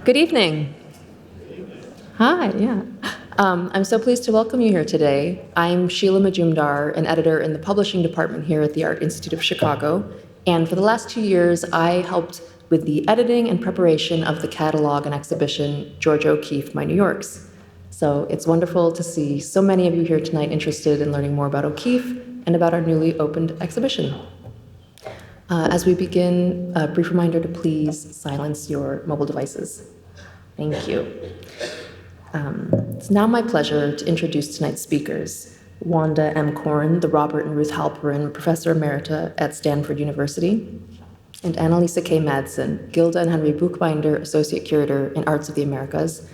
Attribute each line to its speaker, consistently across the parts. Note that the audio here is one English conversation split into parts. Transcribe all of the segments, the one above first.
Speaker 1: Good evening. Hi, yeah. I'm so pleased to welcome you here today. I'm Sheila Majumdar, an editor in the publishing department here at the Art Institute of Chicago. And for the last 2 years, I helped with the editing and preparation of the catalog and exhibition, Georgia O'Keeffe, My New Yorks. So it's wonderful to see so many of you here tonight interested in learning more about O'Keeffe and about our newly opened exhibition. As we begin, a brief reminder to please silence your mobile devices. Thank you. It's now my pleasure to introduce tonight's speakers, Wanda M. the Robert and Ruth Halperin Professor Emerita at Stanford University, and Annelise K. Madsen, Gilda and Henry Buchbinder Associate Curator in Arts of the Americas,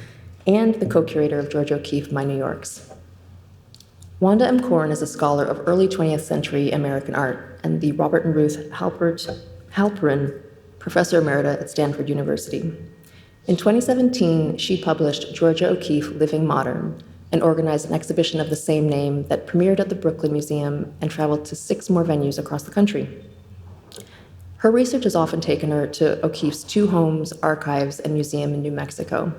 Speaker 1: and the co-curator of Georgia O'Keeffe, My New Yorks. Wanda M. is a scholar of early 20th century American art and the Robert and Ruth Halperin Professor Emerita at Stanford University. In 2017, she published Georgia O'Keeffe, Living Modern, and organized an exhibition of the same name that premiered at the Brooklyn Museum and traveled to 6 more venues across the country. Her research has often taken her to O'Keeffe's 2 homes, archives, and museum in New Mexico.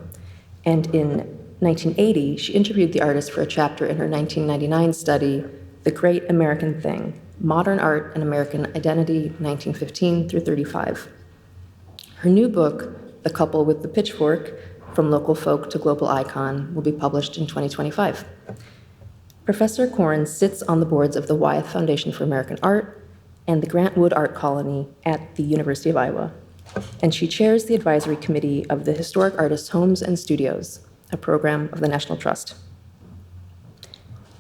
Speaker 1: And in 1980, she interviewed the artist for a chapter in her 1999 study, The Great American Thing, Modern Art and American Identity, 1915 through 35. Her new book, The Couple with the Pitchfork, From Local Folk to Global Icon, will be published in 2025. Professor Koren sits on the boards of the Wyeth Foundation for American Art and the Grant Wood Art Colony at the University of Iowa, and she chairs the advisory committee of the Historic Artists' Homes and Studios, a program of the National Trust.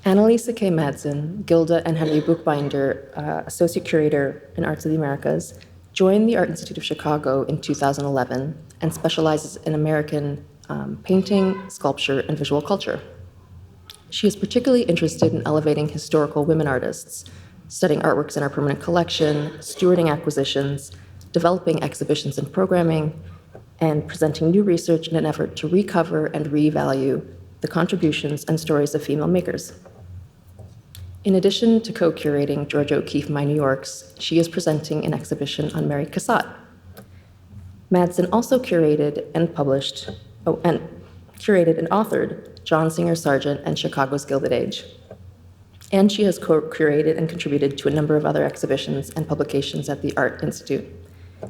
Speaker 1: Annelise K. Madsen, Gilda and Henry Buchbinder, Associate Curator in Arts of the Americas, joined the Art Institute of Chicago in 2011 and specializes in American painting, sculpture, and visual culture. She is particularly interested in elevating historical women artists, studying artworks in our permanent collection, stewarding acquisitions, developing exhibitions and programming, and presenting new research in an effort to recover and revalue the contributions and stories of female makers. In addition to co-curating Georgia O'Keeffe, My New Yorks, she is presenting an exhibition on Mary Cassatt. Madsen also curated and authored John Singer Sargent and Chicago's Gilded Age. And she has co-curated and contributed to a number of other exhibitions and publications at the Art Institute,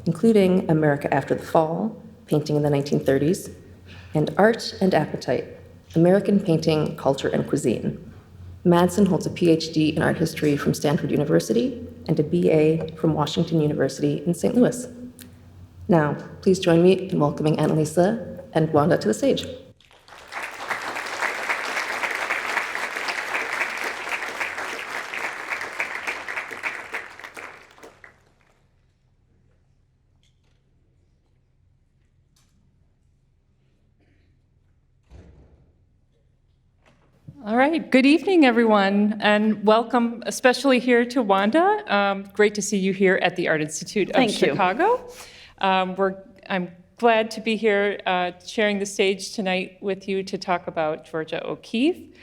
Speaker 1: including America After the Fall, Painting in the 1930s, and Art and Appetite, American Painting, Culture, and Cuisine. Madsen holds a PhD in art history from Stanford University and a BA from Washington University in St. Louis. Now, please join me in welcoming Annelise and Wanda to the stage.
Speaker 2: All right, good evening, everyone, and welcome especially here to Wanda. Great to see you here at the Art Institute of Chicago. I'm glad to be here sharing the stage tonight with you to talk about Georgia O'Keeffe.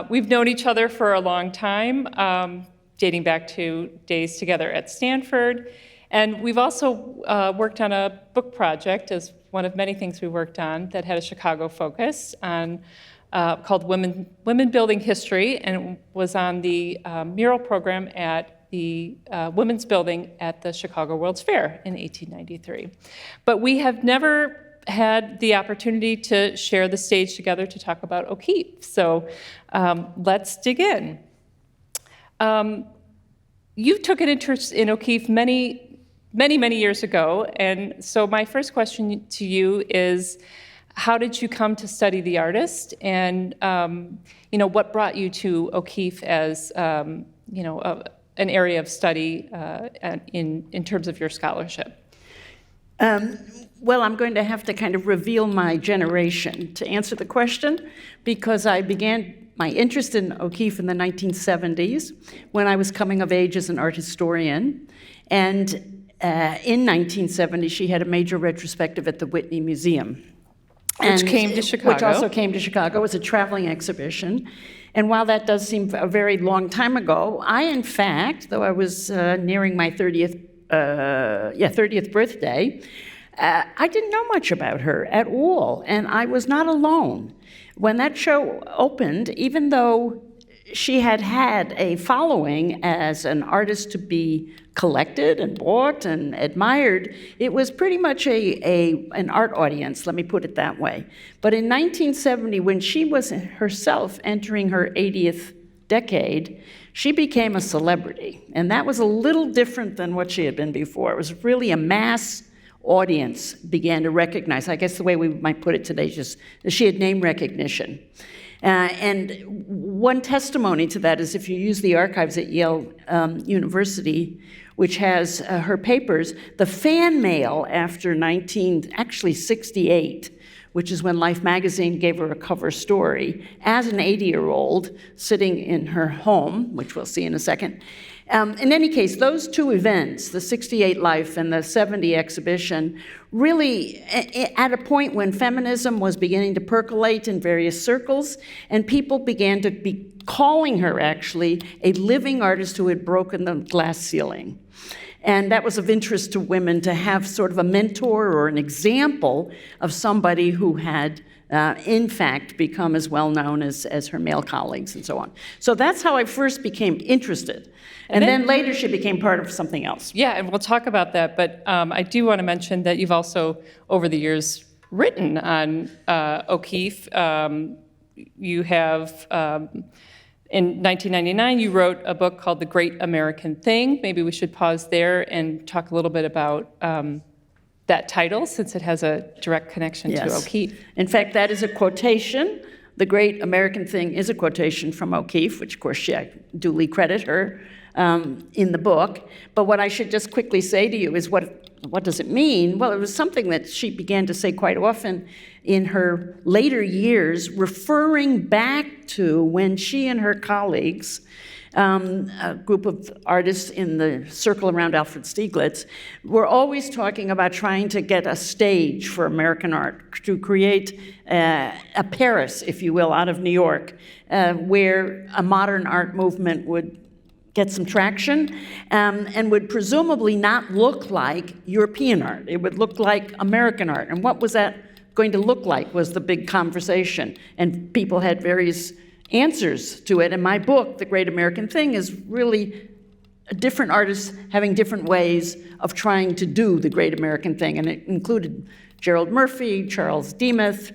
Speaker 2: We've known each other for a long time, dating back to days together at Stanford, and we've also worked on a book project as one of many things we worked on that had a Chicago focus on called Women Building History, and was on the mural program at the Women's Building at the Chicago World's Fair in 1893. But we have never had the opportunity to share the stage together to talk about O'Keeffe. So let's dig in. You took an interest in O'Keeffe many years ago, and so my first question to you is, how did you come to study the artist, and what brought you to O'Keeffe as an area of study in terms of your scholarship?
Speaker 3: Well, I'm going to have to kind of reveal my generation to answer the question, because I began my interest in O'Keeffe in the 1970s when I was coming of age as an art historian, and in 1970 she had a major retrospective at the Whitney Museum.
Speaker 2: Which came to Chicago.
Speaker 3: Which also came to Chicago. It was a traveling exhibition. And while that does seem a very long time ago, I, in fact, though I was nearing my 30th birthday, I didn't know much about her at all, and I was not alone. When that show opened, even though she had had a following as an artist to be collected and bought and admired, it was pretty much an art audience, let me put it that way. But in 1970, when she was herself entering her 80th decade, she became a celebrity. And that was a little different than what she had been before. It was really a mass audience began to recognize. I guess the way we might put it today is just that she had name recognition. And one testimony to that is if you use the archives at Yale University, which has her papers, the fan mail after 1968, which is when Life magazine gave her a cover story, as an 80-year-old sitting in her home, which we'll see in a second. In any case, those two events, the 68 Life and the 70 exhibition, really at a point when feminism was beginning to percolate in various circles, and people began to be calling her, actually, a living artist who had broken the glass ceiling. And that was of interest to women to have sort of a mentor or an example of somebody who had, in fact, become as well known as her male colleagues and so on. So that's how I first became interested. And then later she became part of something else.
Speaker 2: Yeah, and we'll talk about that. But I do want to mention that you've also, over the years, written on O'Keeffe. You have... In 1999, you wrote a book called The Great American Thing. Maybe we should pause there and talk a little bit about that title, since it has a direct connection to O'Keeffe.
Speaker 3: In fact, that is a quotation. The Great American Thing is a quotation from O'Keeffe, which, of course, I duly credit her in the book. But what I should just quickly say to you is what does it mean? Well, it was something that she began to say quite often in her later years, referring back to when she and her colleagues, a group of artists in the circle around Alfred Stieglitz, were always talking about trying to get a stage for American art, to create a Paris, if you will, out of New York, where a modern art movement would get some traction, and would presumably not look like European art. It would look like American art. And what was that going to look like was the big conversation. And people had various answers to it. And my book, The Great American Thing, is really different artists having different ways of trying to do the Great American Thing. And it included Gerald Murphy, Charles Demuth,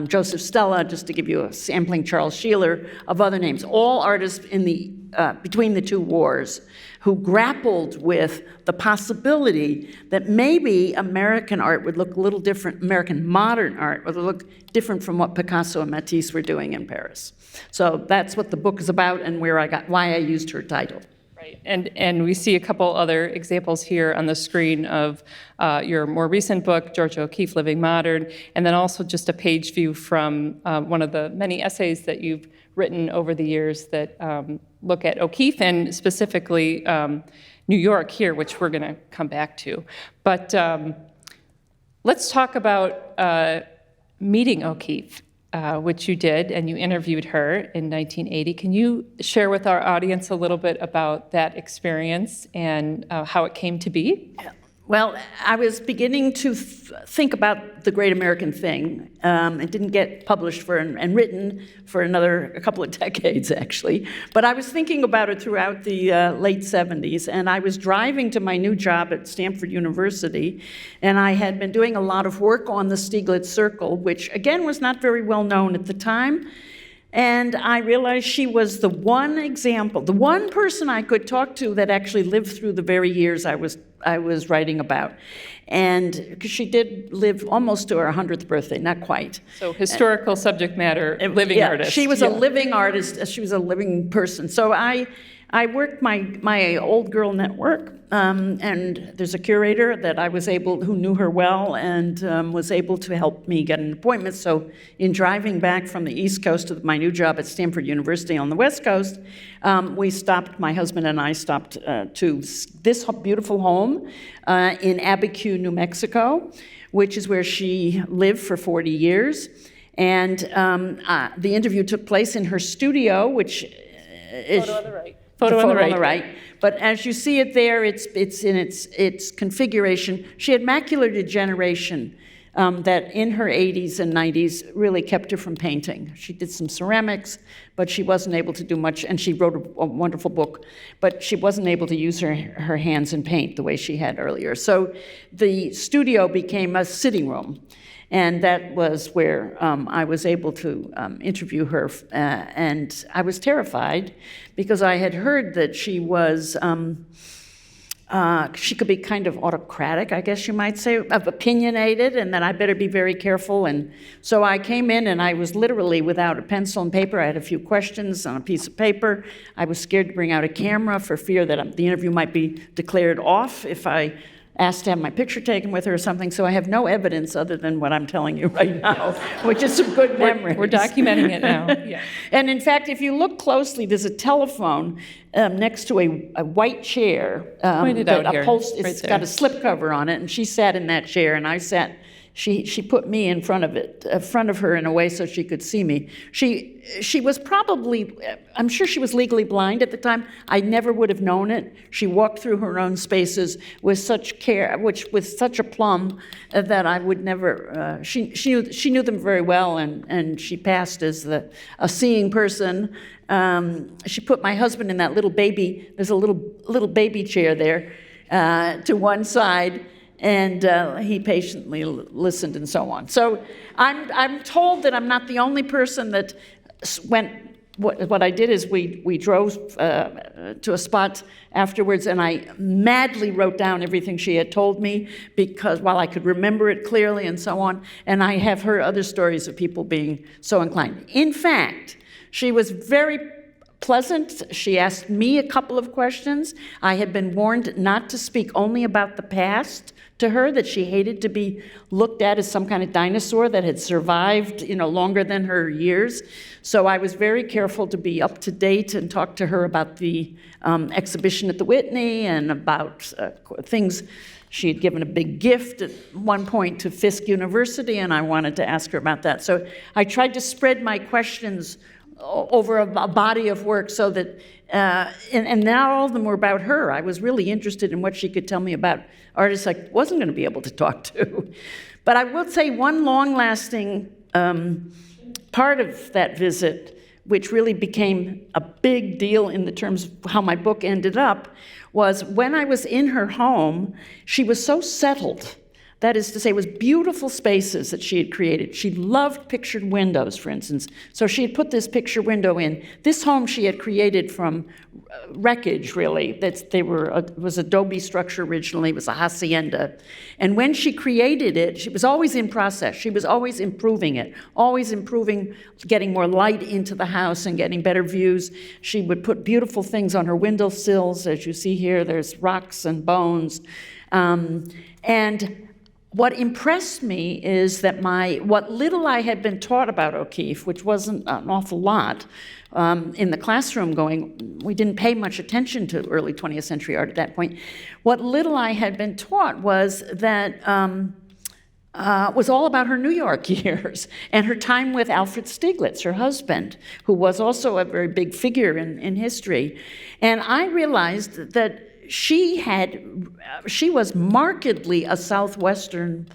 Speaker 3: Joseph Stella, just to give you a sampling, Charles Sheeler, of other names, all artists in the between the two wars who grappled with the possibility that maybe American art would look a little different, American modern art would look different from what Picasso and Matisse were doing in Paris. So that's what the book is about and why I used her title.
Speaker 2: Right, and we see a couple other examples here on the screen of your more recent book, Georgia O'Keeffe, Living Modern, and then also just a page view from one of the many essays that you've written over the years that look at O'Keeffe and specifically New York here, which we're going to come back to. But let's talk about meeting O'Keeffe. Which you did, and you interviewed her in 1980. Can you share with our audience a little bit about that experience and how it came to be?
Speaker 3: Well, I was beginning to think about The Great American Thing. It didn't get published and written for a couple of decades, actually. But I was thinking about it throughout the late 70s, and I was driving to my new job at Stanford University, and I had been doing a lot of work on the Stieglitz Circle, which, again, was not very well known at the time. And I realized she was the one example, the one person I could talk to that actually lived through the very years I was writing about. And because she did live almost to her 100th birthday, not quite.
Speaker 2: So historical subject matter, living artist.
Speaker 3: She was a living artist. She was a living person. So I worked my old girl network, and there's a curator that I was who knew her well and was able to help me get an appointment. So in driving back from the East Coast to my new job at Stanford University on the West Coast, my husband and I stopped to this beautiful home in Abiquiu, New Mexico, which is where she lived for 40 years. And the interview took place in her studio, which is...
Speaker 2: Photo on the right. Photo on the
Speaker 3: photo
Speaker 2: right.
Speaker 3: But as you see it there, it's in its configuration. She had macular degeneration that in her 80s and 90s really kept her from painting. She did some ceramics, but she wasn't able to do much, and she wrote a wonderful book, but she wasn't able to use her hands and paint the way she had earlier. So the studio became a sitting room. And that was where I was able to interview her, and I was terrified because I had heard that she was, she could be kind of autocratic, I guess you might say, opinionated, and that I better be very careful. And so I came in and I was literally without a pencil and paper. I had a few questions on a piece of paper. I was scared to bring out a camera for fear that the interview might be declared off if I asked to have my picture taken with her or something, so I have no evidence other than what I'm telling you right now, which is some good memories.
Speaker 2: We're documenting it now. Yeah.
Speaker 3: And in fact, if you look closely, there's a telephone next to a white chair.
Speaker 2: Point it out here,
Speaker 3: It's got a slipcover on it, and she sat in that chair, and I sat. She put me in front of her in a way so she could see me. She was probably, I'm sure she was legally blind at the time. I never would have known it. She walked through her own spaces with such care, with such aplomb that I would never. She knew them very well, and she passed as a seeing person. She put my husband in that little baby. There's a little baby chair there to one side. And he patiently listened and so on. So I'm told that I'm not the only person that went. What I did is we drove to a spot afterwards, and I madly wrote down everything she had told me because while I could remember it clearly and so on, and I have heard other stories of people being so inclined. In fact, she was very pleasant. She asked me a couple of questions. I had been warned not to speak only about the past to her, that she hated to be looked at as some kind of dinosaur that had survived, longer than her years. So I was very careful to be up to date and talk to her about the exhibition at the Whitney and about things. She had given a big gift at one point to Fisk University, and I wanted to ask her about that. So I tried to spread my questions over a body of work so that, and now all of them were about her. I was really interested in what she could tell me about artists I wasn't going to be able to talk to. But I will say one long-lasting part of that visit, which really became a big deal in the terms of how my book ended up, was when I was in her home, she was so settled. That is to say, it was beautiful spaces that she had created. She loved pictured windows, for instance. So she had put this picture window in. This home she had created from wreckage, really. It was adobe structure originally. It was a hacienda. And when she created it, she was always in process. She was always improving it, always improving, getting more light into the house and getting better views. She would put beautiful things on her windowsills. As you see here, there's rocks and bones. And what impressed me is that what little I had been taught about O'Keeffe, which wasn't an awful lot, in the classroom we didn't pay much attention to early 20th century art at that point. What little I had been taught was that was all about her New York years and her time with Alfred Stieglitz, her husband, who was also a very big figure in history. And I realized that she was markedly a Southwestern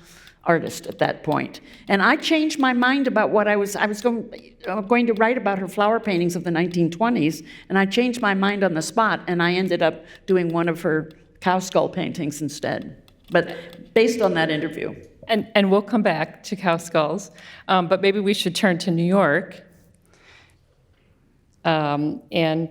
Speaker 3: artist at that point. And I changed my mind about what I was going to write about her flower paintings of the 1920s, and I changed my mind on the spot, and I ended up doing one of her cow skull paintings instead, but based on that interview.
Speaker 2: And we'll come back to cow skulls, but maybe we should turn to New York and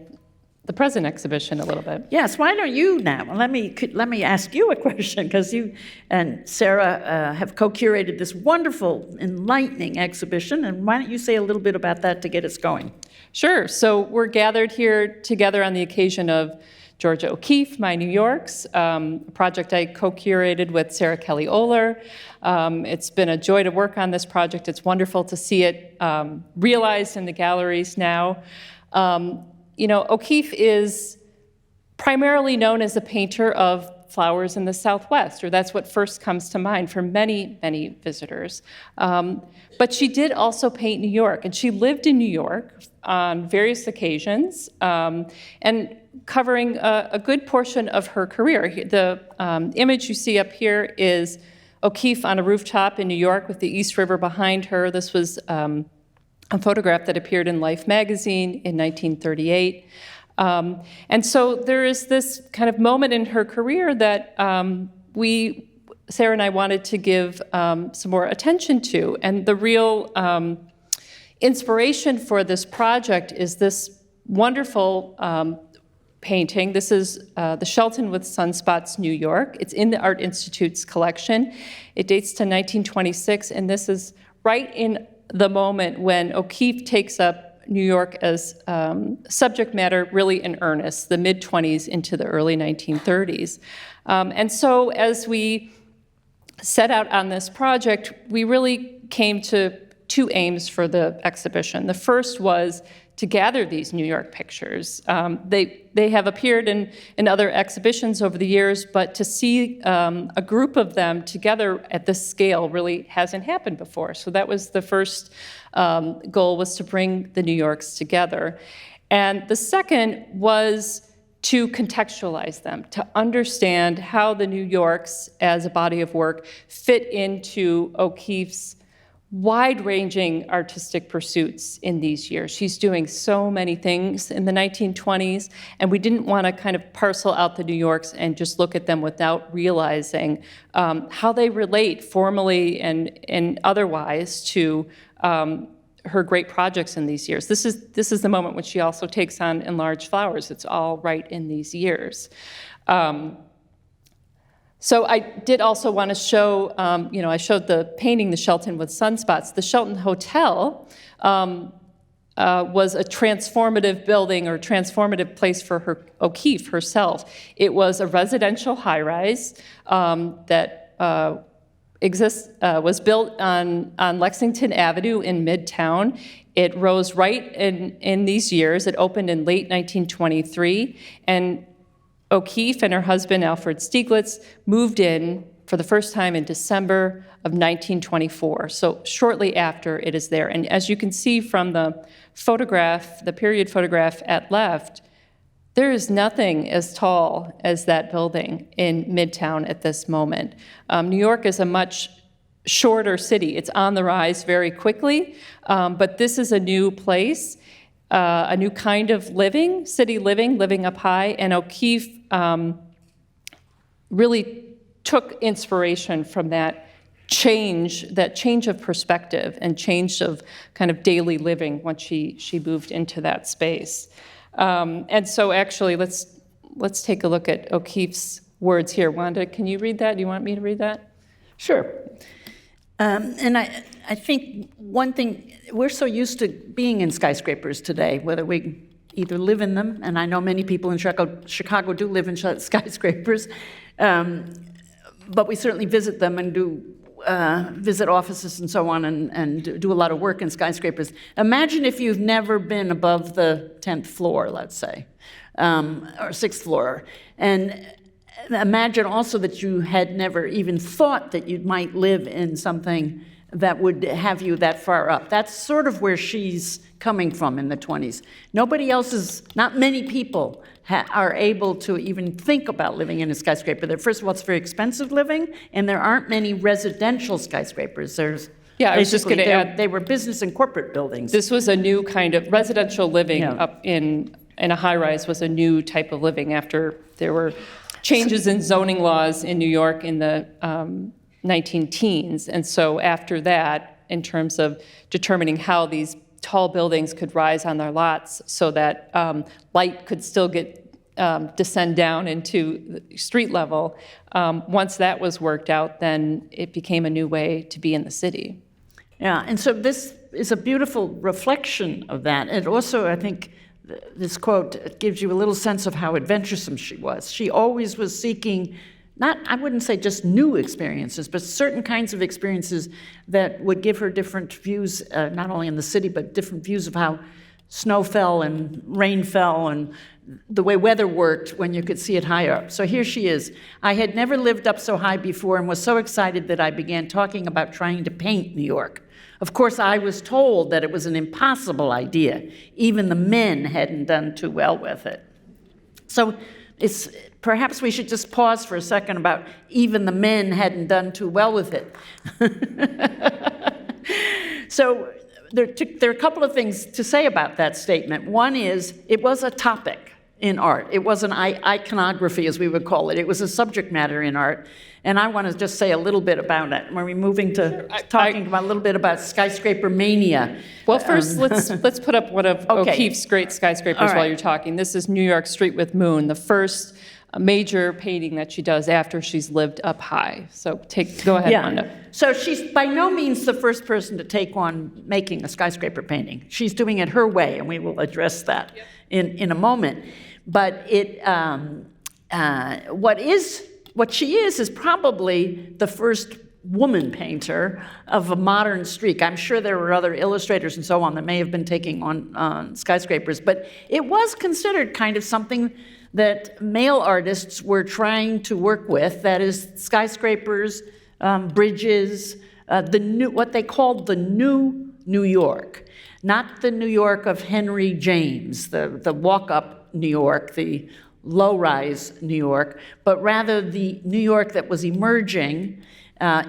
Speaker 2: the present exhibition a little bit.
Speaker 3: Yes, why don't you now? Let me ask you a question, because you and Sarah have co-curated this wonderful, enlightening exhibition, and why don't you say a little bit about that to get us going?
Speaker 2: Sure. So we're gathered here together on the occasion of Georgia O'Keeffe, My New Yorks, a project I co-curated with Sarah Kelly Oler. It's been a joy to work on this project. It's wonderful to see it realized in the galleries now. O'Keeffe is primarily known as a painter of flowers in the Southwest, or that's what first comes to mind for many, many visitors. But she did also paint New York, and she lived in New York on various occasions, and covering a good portion of her career. The image you see up here is O'Keeffe on a rooftop in New York with the East River behind her. This was a photograph that appeared in Life magazine in 1938. And so there is this kind of moment in her career that Sarah and I wanted to give some more attention to. And the real inspiration for this project is this wonderful painting. This is the Shelton with Sunspots, New York. It's in the Art Institute's collection. It dates to 1926, and this is right in the moment when O'Keeffe takes up New York as subject matter really in earnest, the mid-20s into the early 1930s. And so as we set out on this project, we really came to two aims for the exhibition. The first was to gather these New York pictures. They have appeared in other exhibitions over the years, but to see a group of them together at this scale really hasn't happened before. So that was the first goal, was to bring the New Yorks together. And the second was to contextualize them, to understand how the New Yorks as a body of work fit into O'Keeffe's wide-ranging artistic pursuits in these years. She's doing so many things in the 1920s, and we didn't want to kind of parcel out the New Yorks and just look at them without realizing how they relate formally and otherwise to her great projects in these years. This is the moment when she also takes on Enlarged Flowers. It's all right in these years. So I did also want to show, I showed the painting, the Shelton with Sunspots. The Shelton Hotel was a transformative building or transformative place for O'Keeffe herself. It was a residential high-rise that was built on Lexington Avenue in Midtown. It rose right in these years. It opened in late 1923, and O'Keeffe and her husband, Alfred Stieglitz, moved in for the first time in December of 1924, so shortly after it is there. And as you can see from the photograph, the period photograph at left, there is nothing as tall as that building in Midtown at this moment. New York is a much shorter city. It's on the rise very quickly, but this is a new place, a new kind of living, city living up high, and O'Keeffe really took inspiration from that change of perspective and change of kind of daily living once she moved into that space. And so actually, let's take a look at O'Keeffe's words here. Wanda, can you read that? Do you want me to read that?
Speaker 3: Sure. And I think one thing, we're so used to being in skyscrapers today, whether we either live in them, and I know many people in Chicago do live in skyscrapers, but we certainly visit them and do visit offices and so on and do a lot of work in skyscrapers. Imagine if you've never been above the 10th floor, let's say, or 6th floor, and imagine also that you had never even thought that you might live in something that would have you that far up. That's sort of where she's coming from in the 20s. Not many people are able to even think about living in a skyscraper. First of all, it's very expensive living, and there aren't many residential skyscrapers.
Speaker 2: I was just going to add,
Speaker 3: they were business and corporate buildings.
Speaker 2: This was a new kind of residential living up in a high-rise was a new type of living after there were changes in zoning laws in New York in the 19-teens. And so after that, in terms of determining how these tall buildings could rise on their lots so that light could still descend down into the street level, once that was worked out, then it became a new way to be in the city.
Speaker 3: Yeah, and so this is a beautiful reflection of that. And also, I think, this quote gives you a little sense of how adventuresome she was. She always was seeking, I wouldn't say just new experiences, but certain kinds of experiences that would give her different views, not only in the city, but different views of how snow fell and rain fell and the way weather worked when you could see it higher up. So here she is. I had never lived up so high before and was so excited that I began talking about trying to paint New York. Of course, I was told that it was an impossible idea. Even the men hadn't done too well with it. So perhaps we should just pause for a second about even the men hadn't done too well with it. So there are a couple of things to say about that statement. One is, it was a topic in art. It was an iconography, as we would call it. It was a subject matter in art. And I want to just say a little bit about it. We're moving to talking about a little bit about skyscraper mania.
Speaker 2: Well, first, let's put up one of O'Keeffe's great skyscrapers while you're talking. This is New York Street with Moon, the first major painting that she does after she's lived up high. So go ahead, Wanda.
Speaker 3: So she's by no means the first person to take on making a skyscraper painting. She's doing it her way, and we will address that in a moment. But what she is probably the first woman painter of a modern streak. I'm sure there were other illustrators and so on that may have been taking on skyscrapers, but it was considered kind of something that male artists were trying to work with, that is skyscrapers, bridges, what they called the new New York, not the New York of Henry James, the walk-up New York, the low-rise New York, but rather the New York that was emerging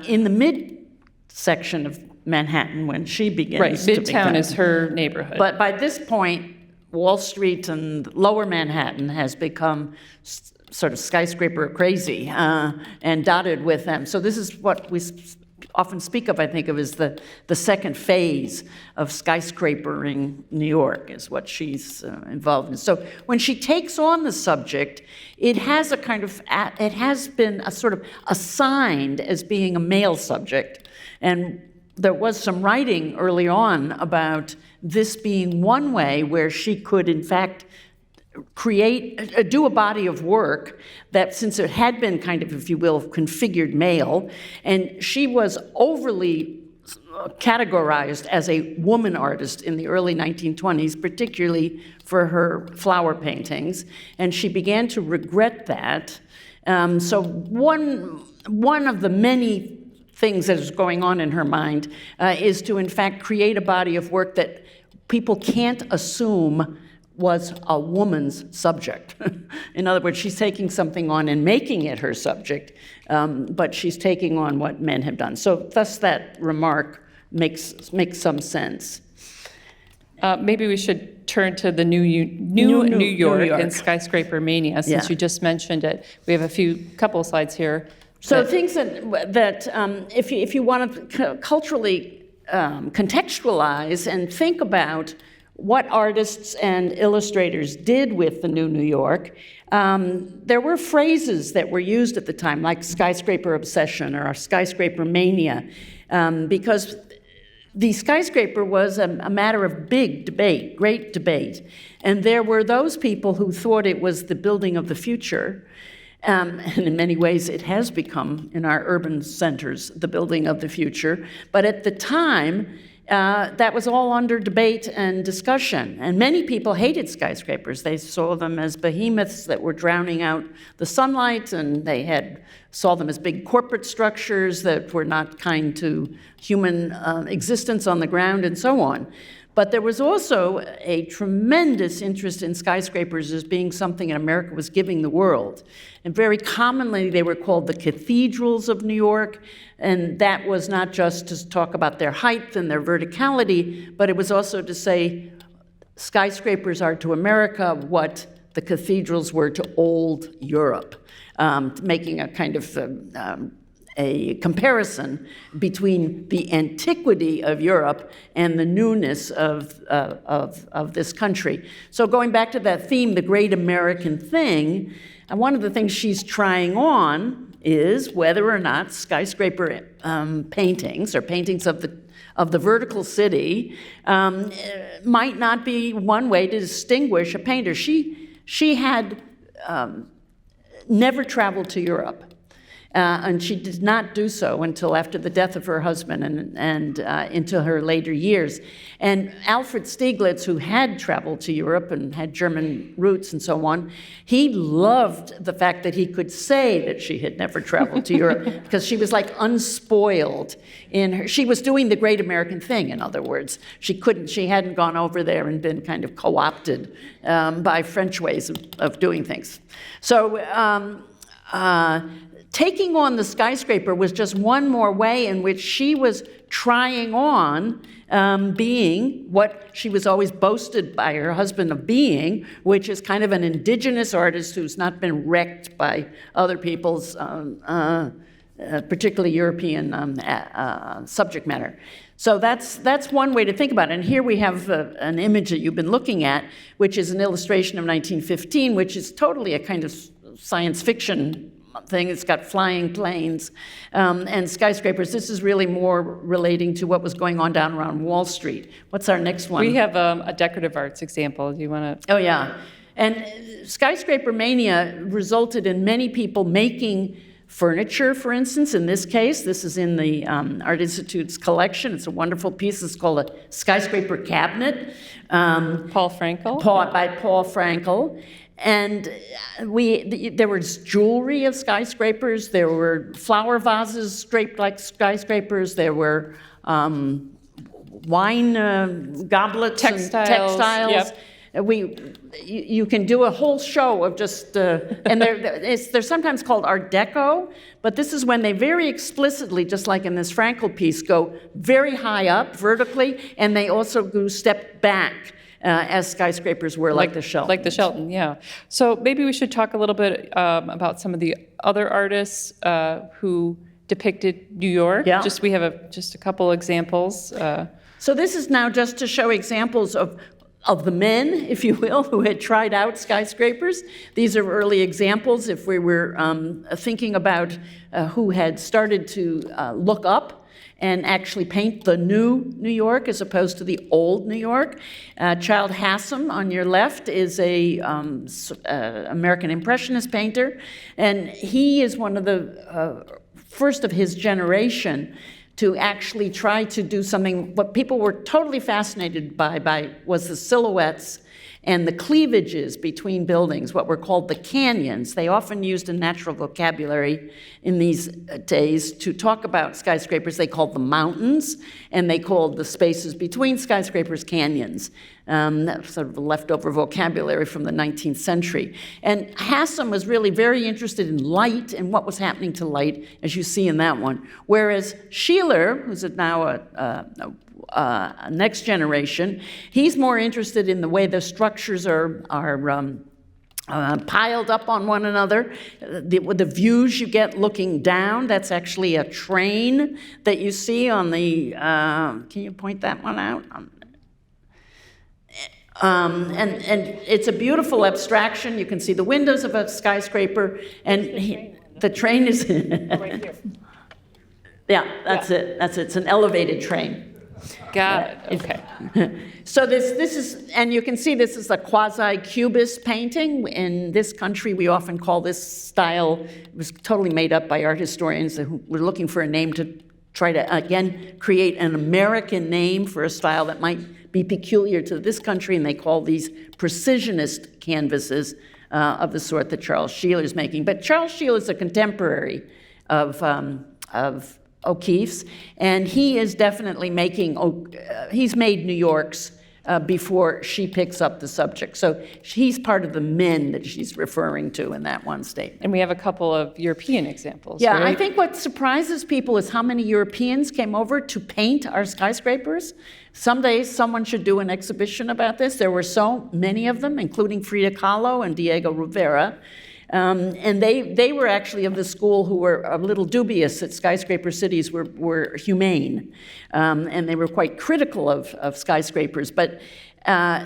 Speaker 3: in the mid-section of Manhattan when she begins.
Speaker 2: Right, Midtown is her neighborhood.
Speaker 3: But by this point, Wall Street and Lower Manhattan has become sort of skyscraper crazy and dotted with them. So this is what we often speak of, I think of as the second phase of skyscrapering New York, is what she's involved in. So when she takes on the subject, it has been a sort of assigned as being a male subject. And there was some writing early on about this being one way where she could, in fact, do a body of work that, since it had been kind of, if you will, configured male, and she was overly categorized as a woman artist in the early 1920s, particularly for her flower paintings, and she began to regret that. So one of the many things that is going on in her mind is to, in fact, create a body of work that people can't assume was a woman's subject. In other words, she's taking something on and making it her subject, but she's taking on what men have done. So thus that remark makes some sense.
Speaker 2: Maybe we should turn to the new New York and skyscraper mania, since you just mentioned it. We have a couple of slides here.
Speaker 3: So things that if you want to culturally contextualize and think about what artists and illustrators did with the new New York, there were phrases that were used at the time, like skyscraper obsession or skyscraper mania, because the skyscraper was a matter of big debate, great debate. And there were those people who thought it was the building of the future. And in many ways, it has become, in our urban centers, the building of the future. But at the time, that was all under debate and discussion. And many people hated skyscrapers. They saw them as behemoths that were drowning out the sunlight, and they saw them as big corporate structures that were not kind to human existence on the ground, and so on. But there was also a tremendous interest in skyscrapers as being something that America was giving the world. And very commonly, they were called the cathedrals of New York. And that was not just to talk about their height and their verticality, but it was also to say skyscrapers are to America what the cathedrals were to old Europe, making a kind of a comparison between the antiquity of Europe and the newness of this country. So going back to that theme, the great American thing, and one of the things she's trying on is whether or not skyscraper paintings, or paintings of the vertical city, might not be one way to distinguish a painter. She had never traveled to Europe. And she did not do so until after the death of her husband and into her later years. And Alfred Stieglitz, who had traveled to Europe and had German roots and so on, he loved the fact that he could say that she had never traveled to Europe because she was like unspoiled in her. She was doing the great American thing, in other words. She hadn't gone over there and been kind of co-opted by French ways of doing things. So, taking on the skyscraper was just one more way in which she was trying on being what she was always boasted by her husband of being, which is kind of an indigenous artist who's not been wrecked by other people's, particularly European subject matter. So that's one way to think about it. And here we have an image that you've been looking at, which is an illustration of 1915, which is totally a kind of science fiction thing. It's got flying planes and skyscrapers. This is really more relating to what was going on down around Wall Street. What's our next one?
Speaker 2: We have a decorative arts example. Do you want to?
Speaker 3: Oh, yeah. And skyscraper mania resulted in many people making furniture, for instance. In this case, this is in the Art Institute's collection. It's a wonderful piece. It's called a skyscraper cabinet.
Speaker 2: Paul Frankel?
Speaker 3: By Paul Frankel. And there was jewelry of skyscrapers. There were flower vases draped like skyscrapers. There were wine goblets, textiles.
Speaker 2: Yep.
Speaker 3: You can do a whole show of just, and they're sometimes called Art Deco, but this is when they very explicitly, just like in this Frankel piece, go very high up vertically, and they also go step back. As skyscrapers were, like the Shelton.
Speaker 2: Like the Shelton, yeah. So maybe we should talk a little bit about some of the other artists who depicted New York.
Speaker 3: Yeah.
Speaker 2: We have just a couple examples.
Speaker 3: So this is now just to show examples of the men, if you will, who had tried out skyscrapers. These are early examples if we were thinking about who had started to look up and actually paint the new New York as opposed to the old New York. Child Hassam on your left is a American Impressionist painter, and he is one of the first of his generation to actually try to do something. What people were totally fascinated by was the silhouettes and the cleavages between buildings, what were called the canyons. They often used a natural vocabulary in these days to talk about skyscrapers. They called them mountains, and they called the spaces between skyscrapers canyons. That's sort of a leftover vocabulary from the 19th century. And Hassam was really very interested in light and what was happening to light, as you see in that one. Whereas Sheeler, who's now a next generation, he's more interested in the way the structures are piled up on one another. The views you get looking down, that's actually a train that you see on the, can you point that one out? And it's a beautiful abstraction. You can see the windows of a skyscraper, and the train is, right here. Yeah, that's it. It's an elevated train.
Speaker 2: Got it. Okay.
Speaker 3: So this is, and you can see this is a quasi-cubist painting. In this country, we often call this style, it was totally made up by art historians who were looking for a name to try to, again, create an American name for a style that might be peculiar to this country, and they call these precisionist canvases of the sort that Charles Sheeler is making. But Charles Sheeler is a contemporary of O'Keeffe's, and he is definitely he's made New York's before she picks up the subject. So he's part of the men that she's referring to in that one statement.
Speaker 2: And we have a couple of European examples.
Speaker 3: Yeah,
Speaker 2: right?
Speaker 3: I think what surprises people is how many Europeans came over to paint our skyscrapers. Someday someone should do an exhibition about this. There were so many of them, including Frida Kahlo and Diego Rivera. And they were actually of the school who were a little dubious that skyscraper cities were humane. And they were quite critical of skyscrapers. But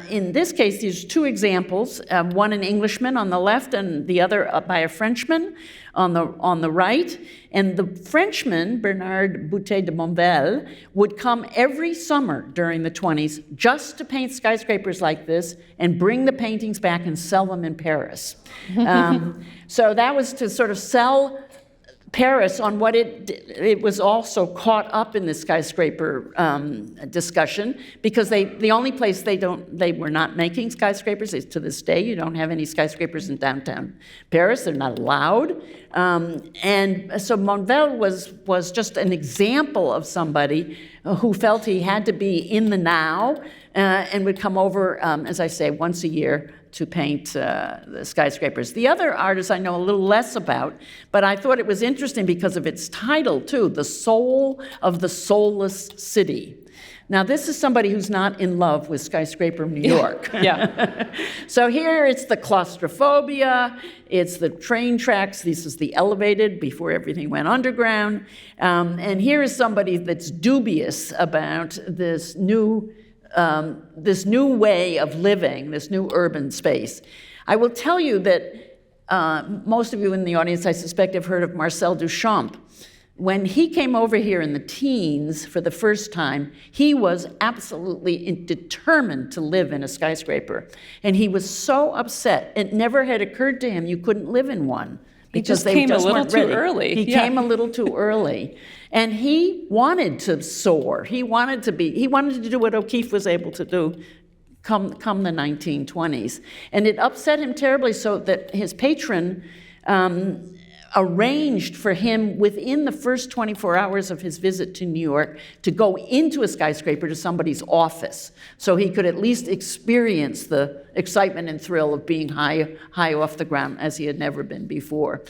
Speaker 3: in this case, there's two examples, one an Englishman on the left and the other by a Frenchman on the right. And the Frenchman, Bernard Boutet de Monvel, would come every summer during the 1920s just to paint skyscrapers like this and bring the paintings back and sell them in Paris. So that was to sort of sell Paris on what it was also caught up in the skyscraper discussion, because the only place they were not making skyscrapers is, to this day, you don't have any skyscrapers in downtown Paris. They're not allowed. And so Monvel was just an example of somebody who felt he had to be in the now and would come over, as I say, once a year to paint the skyscrapers. The other artist I know a little less about, but I thought it was interesting because of its title, too, The Soul of the Soulless City. Now, this is somebody who's not in love with skyscraper New York.
Speaker 2: Yeah.
Speaker 3: So here it's the claustrophobia, it's the train tracks, this is the elevated before everything went underground, and here is somebody that's dubious about this new way of living, this new urban space. I will tell you that most of you in the audience, I suspect, have heard of Marcel Duchamp. When he came over here in the teens for the first time, he was absolutely determined to live in a skyscraper. And he was so upset. It never had occurred to him you couldn't live in one.
Speaker 2: He just came a little too early.
Speaker 3: He came a little too early. And he wanted to soar. He wanted to do what O'Keeffe was able to do come the 1920s. And it upset him terribly, so that his patron arranged for him within the first 24 hours of his visit to New York to go into a skyscraper to somebody's office, so he could at least experience the excitement and thrill of being high off the ground as he had never been before.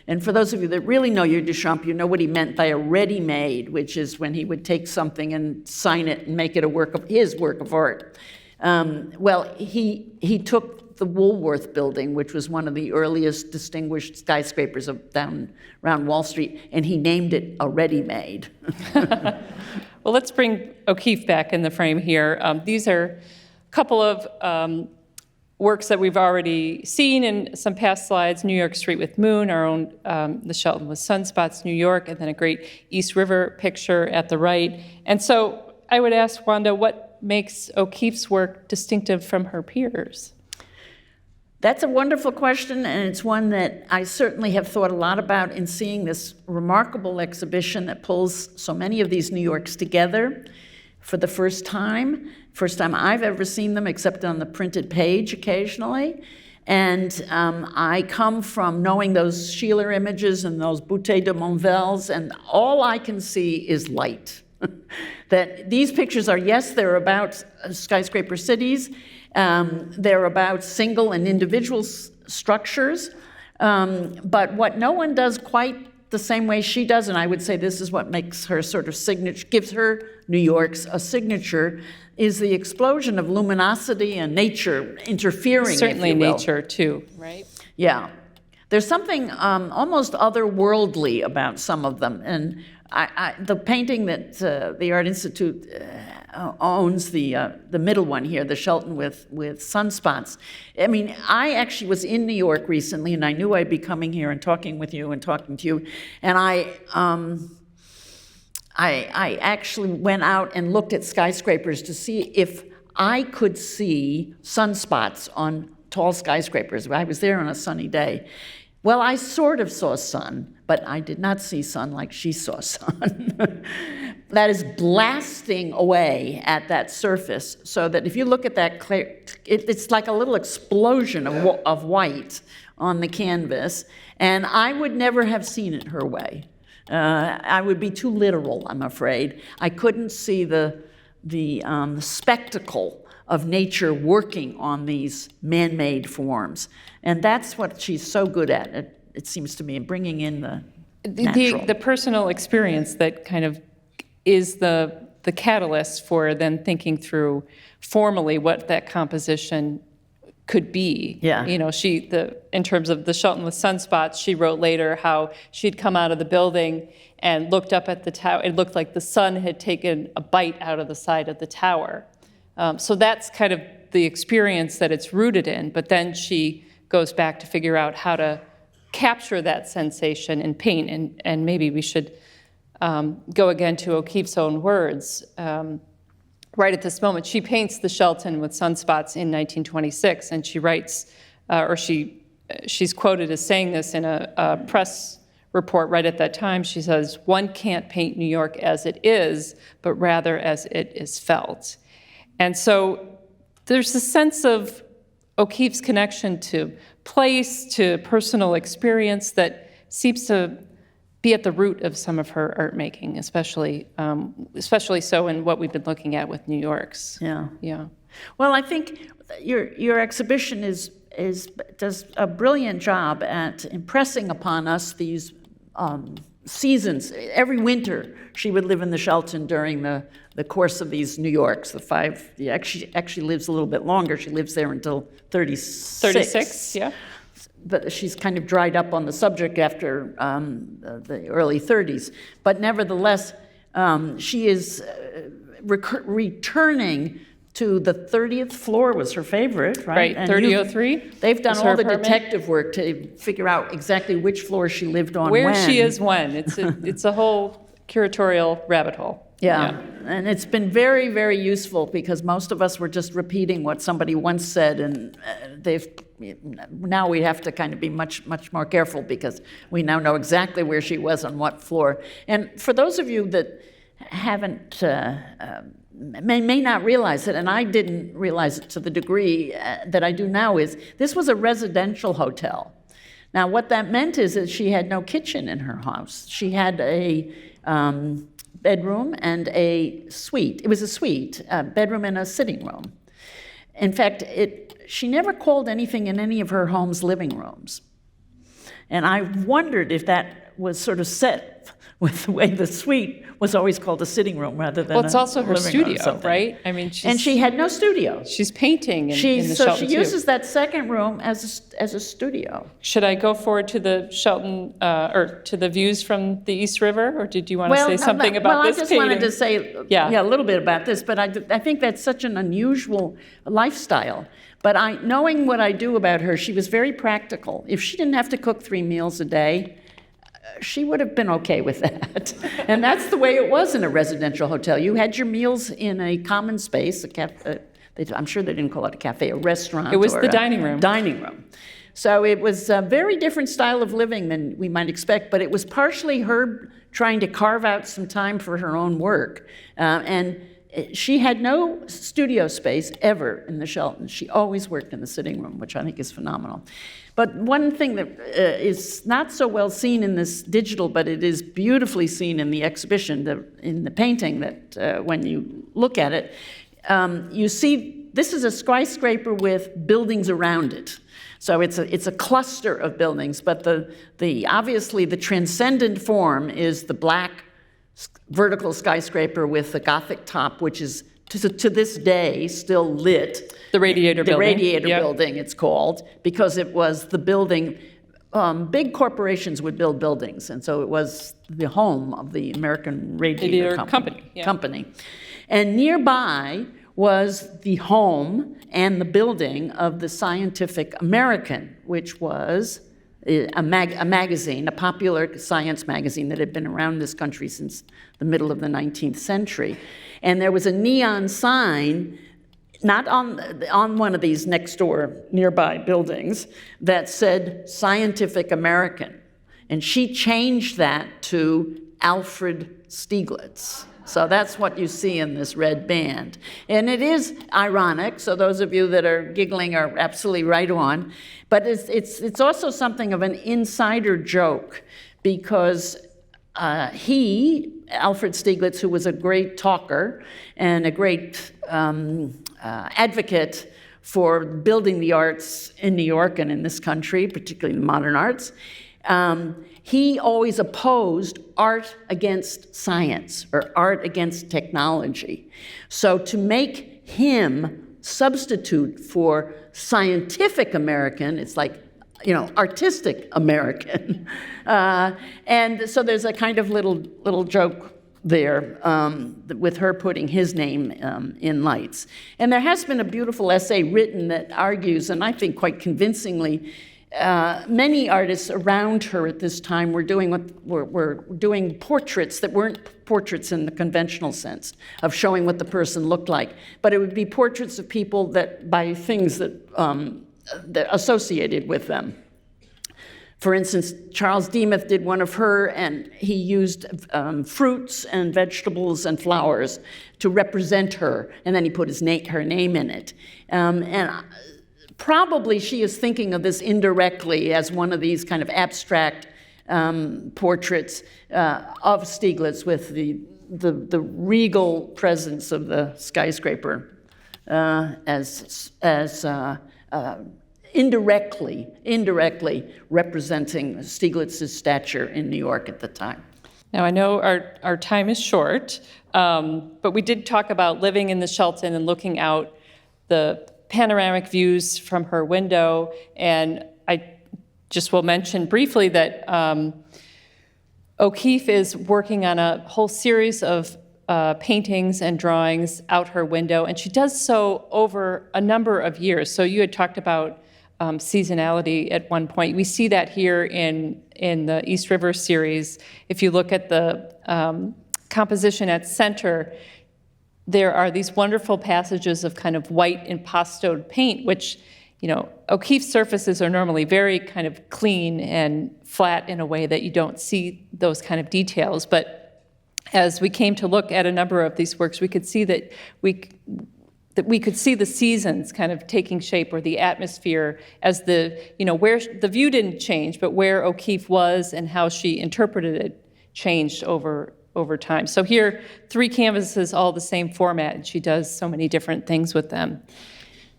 Speaker 3: And for those of you that really know your Duchamp, you know what he meant by a ready-made, which is when he would take something and sign it and make it his work of art. Well, he took the Woolworth Building, which was one of the earliest distinguished skyscrapers down around Wall Street, and he named it a ready-made.
Speaker 2: Well, let's bring O'Keeffe back in the frame here. These are a couple of works that we've already seen in some past slides: New York Street with Moon, our own The Shelton with Sunspots, New York, and then a great East River picture at the right. And so I would ask Wanda, what makes O'Keeffe's work distinctive from her peers?
Speaker 3: That's a wonderful question, and it's one that I certainly have thought a lot about in seeing this remarkable exhibition that pulls so many of these New Yorks together for the first time I've ever seen them, except on the printed page occasionally. And I come from knowing those Sheeler images and those Boutte de Monvels, and all I can see is light. That these pictures are, yes, they're about skyscraper cities, they're about single and individual structures, but what no one does quite the same way she does, and I would say this is what makes her sort of signature, gives her New York's a signature, is the explosion of luminosity and nature interfering.
Speaker 2: Certainly nature too, right?
Speaker 3: Yeah. There's something almost otherworldly about some of them, and the painting that the Art Institute owns, the middle one here, the Shelton with Sunspots. I mean, I actually was in New York recently, and I knew I'd be coming here and talking with you and talking to you, and I actually went out and looked at skyscrapers to see if I could see sunspots on tall skyscrapers. I was there on a sunny day. Well, I sort of saw sun, but I did not see sun like she saw sun. That is blasting away at that surface, so that if you look at that, it's like a little explosion of white on the canvas, and I would never have seen it her way. I would be too literal, I'm afraid. I couldn't see the spectacle of nature working on these man-made forms. And that's what she's so good at, it seems to me, bringing in the natural.
Speaker 2: The personal experience that kind of is the catalyst for then thinking through formally what that composition could be.
Speaker 3: Yeah.
Speaker 2: You know, in terms of the Shelton with Sunspots, she wrote later how she'd come out of the building and looked up at the tower. It looked like the sun had taken a bite out of the side of the tower. So that's kind of the experience that it's rooted in, but then she goes back to figure out how to capture that sensation in paint, and maybe we should go again to O'Keeffe's own words. Right at this moment, she paints the Shelton with Sunspots in 1926, and she writes, she's quoted as saying this in a press report right at that time. She says, one can't paint New York as it is, but rather as it is felt. And so there's a sense of O'Keeffe's connection to place, to personal experience that seems to be at the root of some of her art making, especially so in what we've been looking at with New York's.
Speaker 3: Yeah. Well, I think your exhibition does a brilliant job at impressing upon us these seasons. Every winter, she would live in the Shelton during the course of these New Yorks, the 5. Actually lives a little bit longer. She lives there until 36.
Speaker 2: 36, yeah.
Speaker 3: But she's kind of dried up on the subject after the early 30s. But nevertheless, she is returning to the 30th floor was her favorite, right?
Speaker 2: Right, 3003.
Speaker 3: They've done all the
Speaker 2: apartment.
Speaker 3: detective work to figure out exactly which floor she lived on
Speaker 2: Where
Speaker 3: when.
Speaker 2: she is when. It's a whole curatorial rabbit hole.
Speaker 3: Yeah, and it's been very, very useful because most of us were just repeating what somebody once said, and now we have to kind of be much, much more careful because we now know exactly where she was on what floor. And for those of you that haven't, may not realize it, and I didn't realize it to the degree that I do now, is this was a residential hotel. Now, what that meant is that she had no kitchen in her house. She had a bedroom and a suite. It was a suite, a bedroom and a sitting room. In fact, she never called anything in any of her home's living rooms. And I wondered if that was sort of set with the way the suite was always called a sitting room rather than
Speaker 2: it's also her studio, right? I mean,
Speaker 3: and she had no studio.
Speaker 2: She's painting in the
Speaker 3: so
Speaker 2: Shelton
Speaker 3: she uses that second room as a studio.
Speaker 2: Should I go forward to the Shelton or to the views from the East River, or did you want to say something about this painting?
Speaker 3: Well, I just wanted to say a little bit about this, but I think that's such an unusual lifestyle. But knowing what I do about her, she was very practical. If she didn't have to cook 3 meals a day, she would have been okay with that. And that's the way it was in a residential hotel. You had your meals in a common space, I'm sure they didn't call it a cafe, a restaurant.
Speaker 2: It was the dining room.
Speaker 3: Dining room. So it was a very different style of living than we might expect, but it was partially her trying to carve out some time for her own work. And she had no studio space ever in the Shelton. She always worked in the sitting room, which I think is phenomenal. But one thing that is not so well seen in this digital, but it is beautifully seen in the exhibition, in the painting, that when you look at it, you see this is a skyscraper with buildings around it. So it's a cluster of buildings, but obviously the transcendent form is the black vertical skyscraper with the Gothic top, which is to this day still lit.
Speaker 2: The Radiator Building.
Speaker 3: The Radiator Building, it's called, because it was the building. Big corporations would build buildings, and so it was the home of the American Radiator Company. And nearby was the home and the building of the Scientific American, which was a magazine, a popular science magazine that had been around this country since the middle of the 19th century. And there was a neon sign, not on one of these next door nearby buildings, that said Scientific American. And she changed that to Alfred Stieglitz. So that's what you see in this red band. And it is ironic, so those of you that are giggling are absolutely right on. But it's also something of an insider joke, because Alfred Stieglitz, who was a great talker and a great advocate for building the arts in New York and in this country, particularly the modern arts, he always opposed art against science or art against technology. So to make him substitute for Scientific American, it's like, artistic American. And so there's a kind of little joke there with her putting his name in lights. And there has been a beautiful essay written that argues, and I think quite convincingly, many artists around her at this time were doing portraits that weren't portraits in the conventional sense of showing what the person looked like, but it would be portraits of people by things that associated with them. For instance, Charles Demuth did one of her, and he used fruits and vegetables and flowers to represent her, and then he put her name in it. And probably she is thinking of this indirectly as one of these kind of abstract portraits of Stieglitz with the regal presence of the skyscraper as indirectly representing Stieglitz's stature in New York at the time.
Speaker 2: Now, I know our time is short, but we did talk about living in the Shelton and looking out the panoramic views from her window, and I just will mention briefly that O'Keeffe is working on a whole series of paintings and drawings out her window, and she does so over a number of years. So you had talked about seasonality at one point. We see that here in the East River series. If you look at the composition at center, there are these wonderful passages of kind of white impastoed paint, which, O'Keeffe's surfaces are normally very kind of clean and flat in a way that you don't see those kind of details. But as we came to look at a number of these works, we could see that we could see the seasons kind of taking shape, or the atmosphere as where the view didn't change, but where O'Keeffe was and how she interpreted it changed over time. So here, 3 canvases, all the same format, and she does so many different things with them.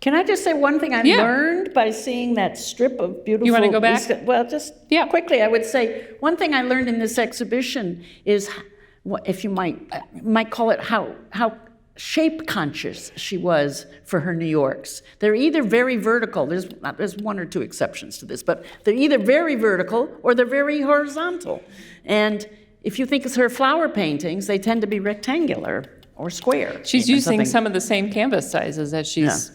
Speaker 3: Can I just say one thing I learned by seeing that strip of beautiful...
Speaker 2: You want to go back?
Speaker 3: Well, just quickly, I would say one thing I learned in this exhibition is, if you might call it, how shape conscious she was for her New Yorks. They're either very vertical, there's one or two exceptions to this, but they're either very vertical or they're very horizontal. And if you think of her flower paintings, they tend to be rectangular or square.
Speaker 2: She's using some of the same canvas sizes as she's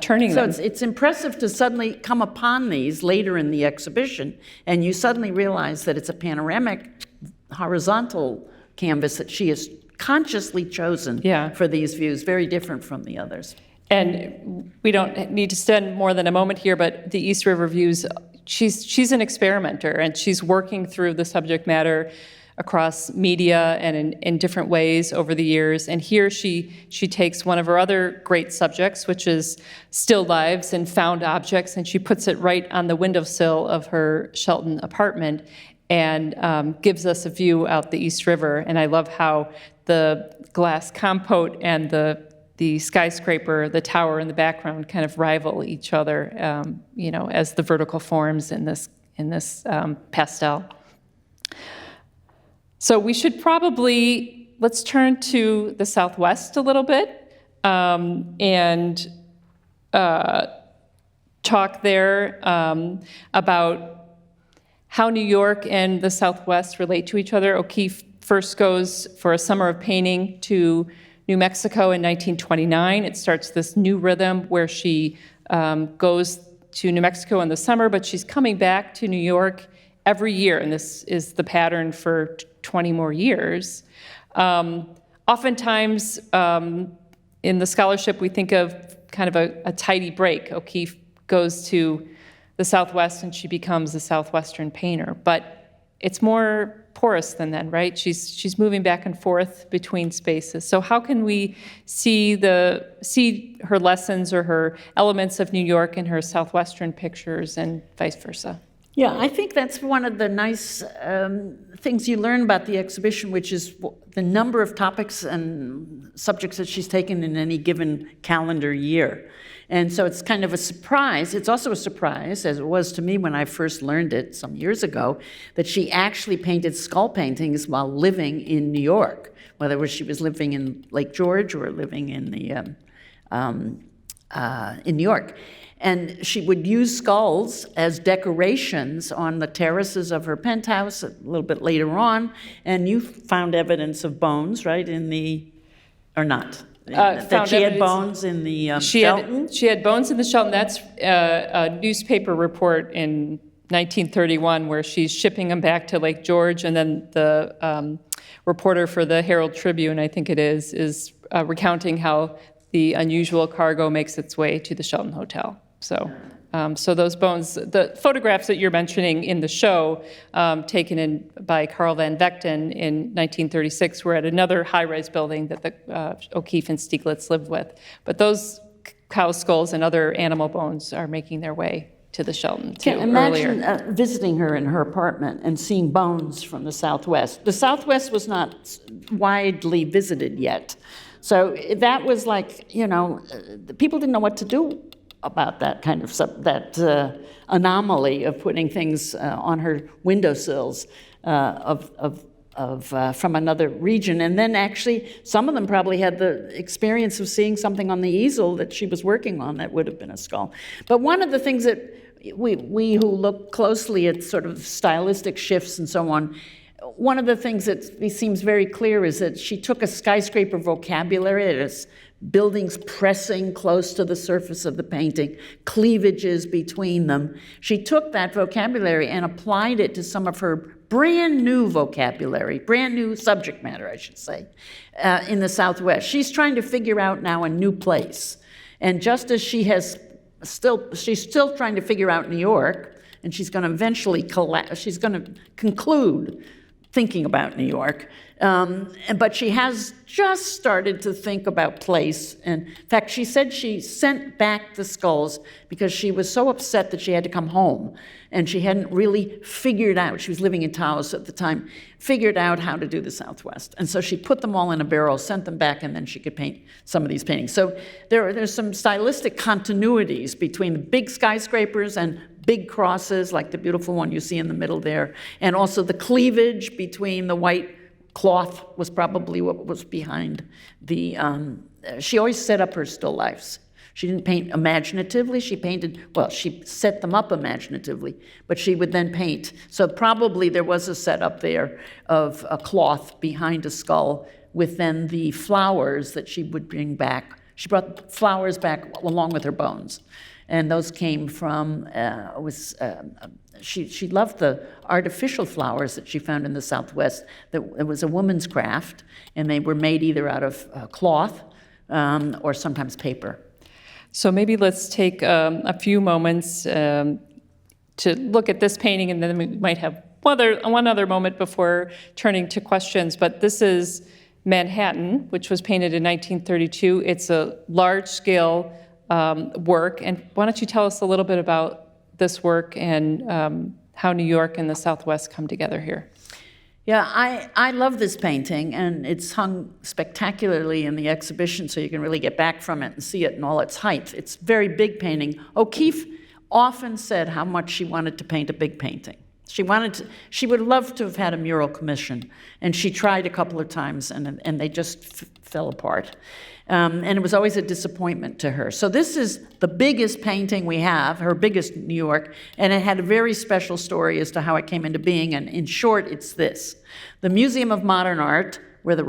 Speaker 2: turning them.
Speaker 3: So it's impressive to suddenly come upon these later in the exhibition, and you suddenly realize that it's a panoramic horizontal canvas that she has consciously chosen for these views, very different from the others.
Speaker 2: And we don't need to spend more than a moment here, but the East River views, she's an experimenter, and she's working through the subject matter across media and in different ways over the years. And here she takes one of her other great subjects, which is still lives and found objects, and she puts it right on the windowsill of her Shelton apartment and gives us a view out the East River. And I love how the glass compote and the skyscraper, the tower in the background, kind of rival each other, as the vertical forms in this pastel. So we should let's turn to the Southwest a little bit and talk there about how New York and the Southwest relate to each other. O'Keeffe first goes for a summer of painting to New Mexico in 1929. It starts this new rhythm where she goes to New Mexico in the summer, but she's coming back to New York every year, and this is the pattern for 20 more years. Oftentimes, in the scholarship, we think of kind of a tidy break. O'Keeffe goes to the Southwest and she becomes a Southwestern painter, but it's more porous than that, right? She's moving back and forth between spaces. So how can we see her lessons or her elements of New York in her Southwestern pictures and vice versa?
Speaker 3: Yeah, I think that's one of the nice things you learn about the exhibition, which is the number of topics and subjects that she's taken in any given calendar year. And so it's kind of a surprise. It's also a surprise, as it was to me when I first learned it some years ago, that she actually painted skull paintings while living in New York, whether she was living in Lake George or living in New York. And she would use skulls as decorations on the terraces of her penthouse a little bit later on. And you found evidence of bones, right, or not? That she had bones in the Shelton?
Speaker 2: She had bones in the Shelton. That's a newspaper report in 1931 where she's shipping them back to Lake George, and then the reporter for the Herald Tribune, I think it is recounting how the unusual cargo makes its way to the Shelton Hotel. So So those bones, the photographs that you're mentioning in the show, taken by Carl Van Vechten in 1936, were at another high-rise building that the O'Keeffe and Stieglitz lived with. But those cow skulls and other animal bones are making their way to the Shelton, too,
Speaker 3: Imagine visiting her in her apartment and seeing bones from the Southwest. The Southwest was not widely visited yet. So that was like, people didn't know what to do about that kind of anomaly of putting things on her windowsills from another region. And then actually, some of them probably had the experience of seeing something on the easel that she was working on that would have been a skull. But one of the things that we who look closely at sort of stylistic shifts and so on, one of the things that seems very clear is that she took a skyscraper vocabulary, it is buildings pressing close to the surface of the painting, cleavages between them. She took that vocabulary and applied it to some of her brand new vocabulary, brand new subject matter, I should say, in the Southwest. She's trying to figure out now a new place. And just as she's still trying to figure out New York, and she's going to eventually she's going to conclude thinking about New York. But she has just started to think about place. And in fact, she said she sent back the skulls because she was so upset that she had to come home. And she hadn't really figured out, she was living in Taos at the time, figured out how to do the Southwest. And so she put them all in a barrel, sent them back, and then she could paint some of these paintings. So there's some stylistic continuities between the big skyscrapers and big crosses, like the beautiful one you see in the middle there, and also the cleavage between the white cloth was probably what was behind the, she always set up her still lifes. She didn't paint imaginatively, she set them up imaginatively, but she would then paint. So probably there was a setup there of a cloth behind a skull with then the flowers that she would bring back. She brought flowers back along with her bones. And those came from, she loved the artificial flowers that she found in the Southwest. It was a woman's craft, and they were made either out of cloth or sometimes paper.
Speaker 2: So maybe let's take a few moments to look at this painting, and then we might have one other moment before turning to questions. But this is Manhattan, which was painted in 1932. It's a large-scale work. And why don't you tell us a little bit about this work and how New York and the Southwest come together here?
Speaker 3: Yeah, I love this painting, and it's hung spectacularly in the exhibition, so you can really get back from it and see it in all its height. It's a very big painting. O'Keeffe often said how much she wanted to paint a big painting. She would love to have had a mural commission, and she tried a couple of times, and they just fell apart. And it was always a disappointment to her. So this is the biggest painting we have, her biggest New York, and it had a very special story as to how it came into being, and in short, it's this. The Museum of Modern Art, where the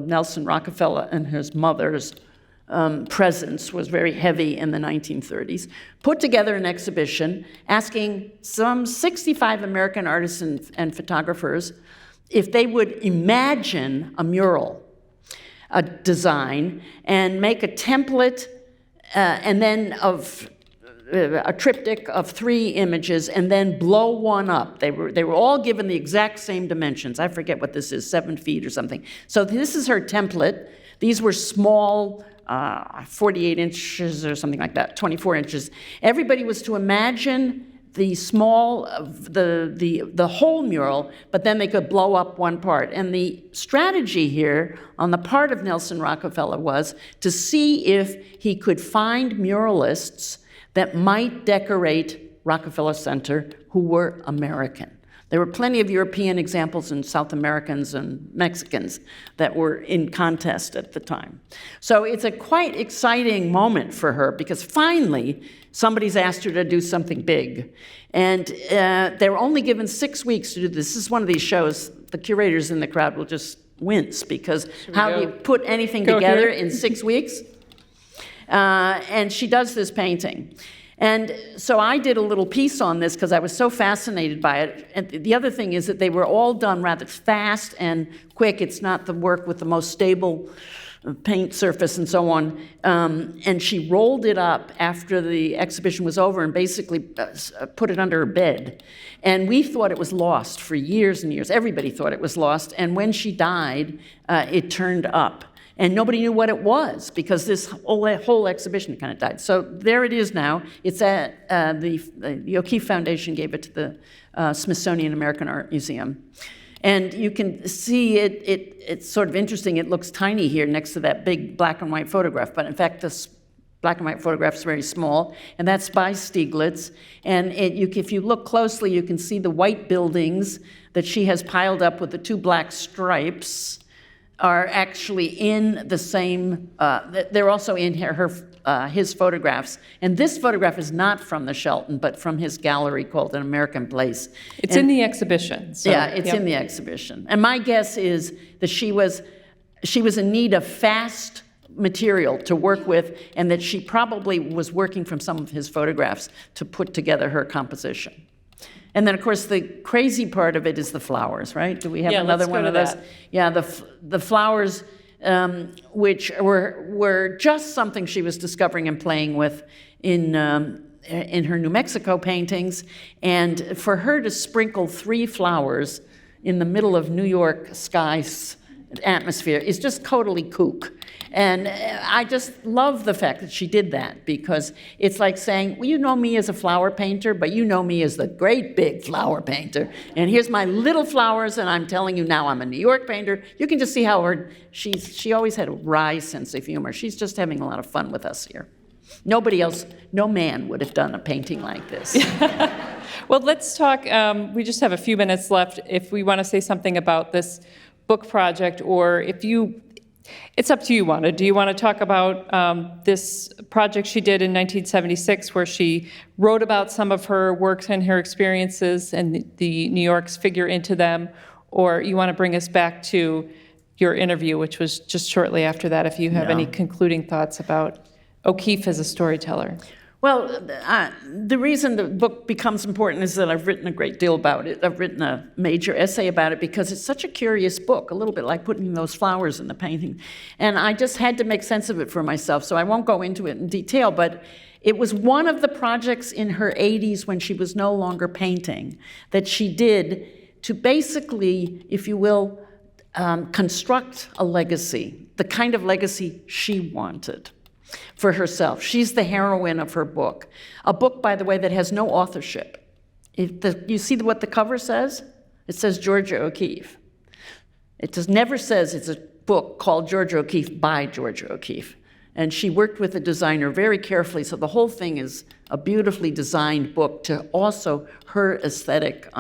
Speaker 3: Nelson Rockefeller and his mother's presence was very heavy in the 1930s, put together an exhibition asking some 65 American artists and photographers if they would imagine a mural, a design, and make a template and then of a triptych of 3 images, and then blow one up. They were all given the exact same dimensions. I forget what this is, 7 feet or something. So this is her template. These were small, 48 inches or something like that, 24 inches. Everybody was to imagine the whole mural, but then they could blow up one part. And the strategy here on the part of Nelson Rockefeller was to see if he could find muralists that might decorate Rockefeller Center who were American. There were plenty of European examples and South Americans and Mexicans that were in contest at the time. So it's a quite exciting moment for her because finally somebody's asked her to do something big. And they were only given 6 weeks to do this. This is one of these shows, the curators in the crowd will just wince because how do you put anything together in 6 weeks? And she does this painting. And so I did a little piece on this because I was so fascinated by it. And the other thing is that they were all done rather fast and quick. It's not the work with the most stable paint surface and so on. And she rolled it up after the exhibition was over and basically put it under her bed. And we thought it was lost for years and years. Everybody thought it was lost. And when she died, it turned up. And nobody knew what it was because this whole exhibition kind of died. So there it is now. It's at the O'Keeffe Foundation gave it to the Smithsonian American Art Museum. And you can see it's sort of interesting. It looks tiny here next to that big black and white photograph. But in fact, this black and white photograph is very small. And that's by Stieglitz. And if you look closely, you can see the white buildings that she has piled up with the two black stripes are actually in the same, they're also in his photographs. And this photograph is not from the Shelton, but from his gallery called An American Place.
Speaker 2: It's in the exhibition. So,
Speaker 3: yeah, it's in the exhibition. And my guess is that she was in need of fast material to work with, and that she probably was working from some of his photographs to put together her composition. And then, of course, the crazy part of it is the flowers, right? Do we have another one of those? Yeah, the flowers, which were just something she was discovering and playing with in her New Mexico paintings. And for her to sprinkle 3 flowers in the middle of New York skies atmosphere is just totally kook. And I just love the fact that she did that, because it's like saying, well, you know me as a flower painter, but you know me as the great big flower painter. And here's my little flowers, and I'm telling you now I'm a New York painter. You can just see how she always had a wry sense of humor. She's just having a lot of fun with us here. Nobody else, no man would have done a painting like this.
Speaker 2: Well, let's talk, we just have a few minutes left if we want to say something about this book project, or it's up to you, Wanda. Do you want to talk about this project she did in 1976 where she wrote about some of her works and her experiences and the New York's figure into them, or you want to bring us back to your interview, which was just shortly after that, if you have any concluding thoughts about O'Keeffe as a storyteller?
Speaker 3: Well, the reason the book becomes important is that I've written a great deal about it. I've written a major essay about it because it's such a curious book, a little bit like putting those flowers in the painting. And I just had to make sense of it for myself, so I won't go into it in detail, but it was one of the projects in her 80s when she was no longer painting that she did to basically, if you will, construct a legacy, the kind of legacy she wanted for herself. She's the heroine of her book. A book, by the way, that has no authorship. You see what the cover says? It says Georgia O'Keeffe. It never says it's a book called Georgia O'Keeffe by Georgia O'Keeffe. And she worked with the designer very carefully, so the whole thing is a beautifully designed book to also her aesthetic.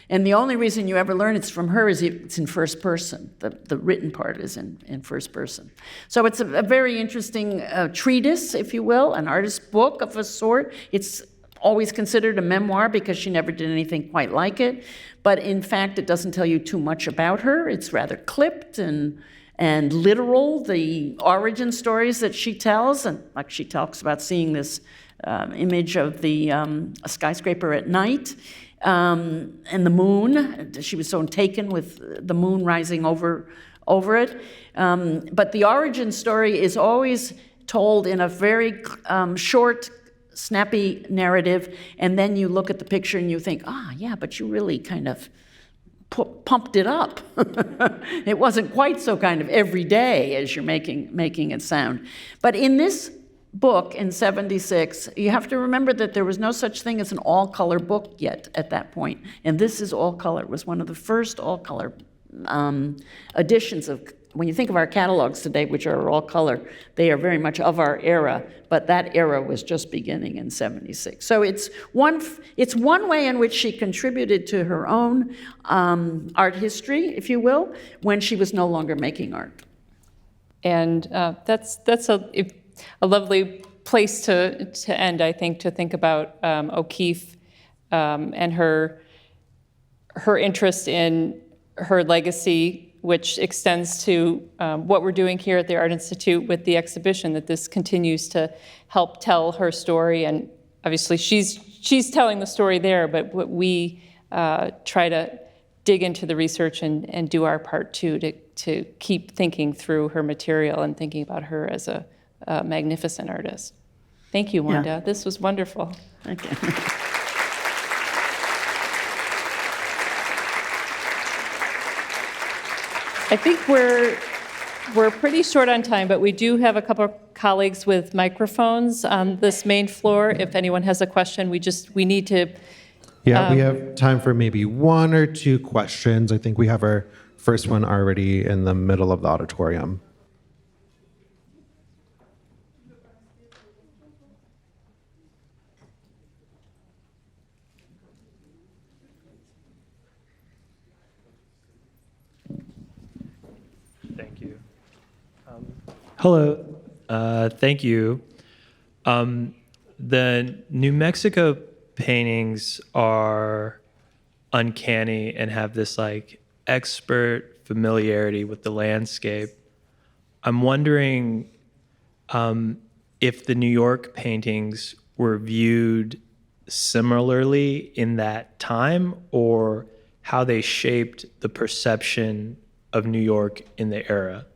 Speaker 3: And the only reason you ever learn it's from her is it's in first person. The written part is in first person. So it's a very interesting treatise, if you will, an artist's book of a sort. It's always considered a memoir because she never did anything quite like it. But in fact, it doesn't tell you too much about her. It's rather clipped and literal, the origin stories that she tells. And like she talks about seeing this image of a skyscraper at night. And the moon, she was so taken with the moon rising over it. But the origin story is always told in a very short, snappy narrative, and then you look at the picture and you think, yeah, but you really kind of pumped it up. It wasn't quite so kind of everyday as you're making it sound. But in this book in 76, you have to remember that there was no such thing as an all-color book yet at that point. And this is all-color. It was one of the first all-color editions of, when you think of our catalogs today, which are all-color, they are very much of our era, but that era was just beginning in 76. So it's one way in which she contributed to her own art history, if you will, when she was no longer making art.
Speaker 2: And that's a lovely place to end, I think, to think about O'Keeffe and her interest in her legacy which extends to what we're doing here at the Art Institute with the exhibition, that this continues to help tell her story. And obviously she's telling the story there, but what we try to dig into the research and do our part too, to keep thinking through her material and thinking about her as a magnificent artist. Thank you, Wanda.
Speaker 3: Yeah.
Speaker 2: This was wonderful.
Speaker 3: Thank you.
Speaker 2: I think we're pretty short on time, but we do have a couple of colleagues with microphones on this main floor. If anyone has a question, we need to.
Speaker 4: Yeah, we have time for maybe one or two questions. I think we have our first one already in the middle of the auditorium.
Speaker 5: Thank you. Hello. Thank you. The New Mexico paintings are uncanny and have this like expert familiarity with the landscape. I'm wondering if the New York paintings were viewed similarly in that time, or how they shaped the perception of New York in the era.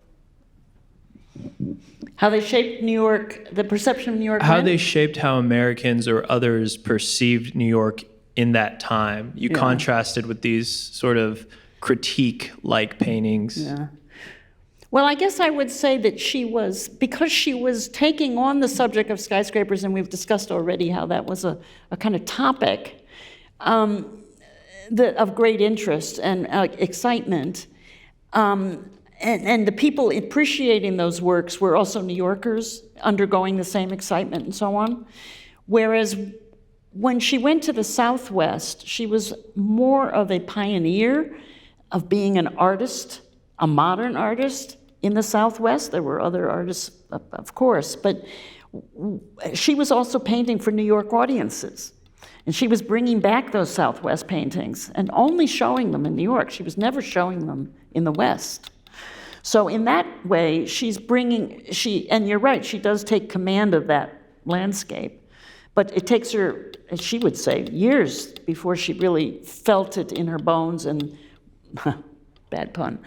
Speaker 3: How they shaped New York, the perception of New York?
Speaker 5: How
Speaker 3: when?
Speaker 5: they shaped how Americans or others perceived New York in that time. You contrasted with these sort of critique-like paintings.
Speaker 3: Yeah. Well, I guess I would say that because she was taking on the subject of skyscrapers, and we've discussed already how that was a kind of topic of great interest and excitement. And the people appreciating those works were also New Yorkers, undergoing the same excitement and so on. Whereas when she went to the Southwest, she was more of a pioneer of being an artist, a modern artist in the Southwest. There were other artists, of course, but she was also painting for New York audiences. And she was bringing back those Southwest paintings and only showing them in New York. She was never showing them in the West. So in that way, and you're right, she does take command of that landscape, but it takes her, as she would say, years before she really felt it in her bones and, bad pun.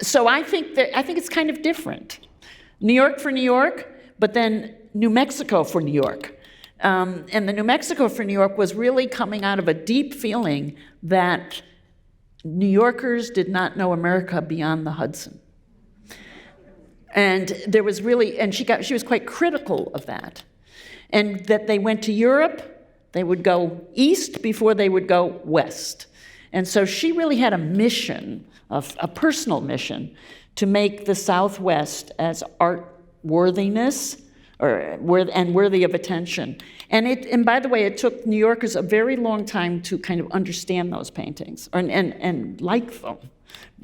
Speaker 3: So I think it's kind of different. New York for New York, but then New Mexico for New York. And the New Mexico for New York was really coming out of a deep feeling that New Yorkers did not know America beyond the Hudson. And there was really, and she was quite critical of that. And that they went to Europe, they would go east before they would go west. And so she really had a mission, a personal mission, to make the Southwest as art-worthiness, and worthy of attention. And by the way, it took New Yorkers a very long time to kind of understand those paintings and like them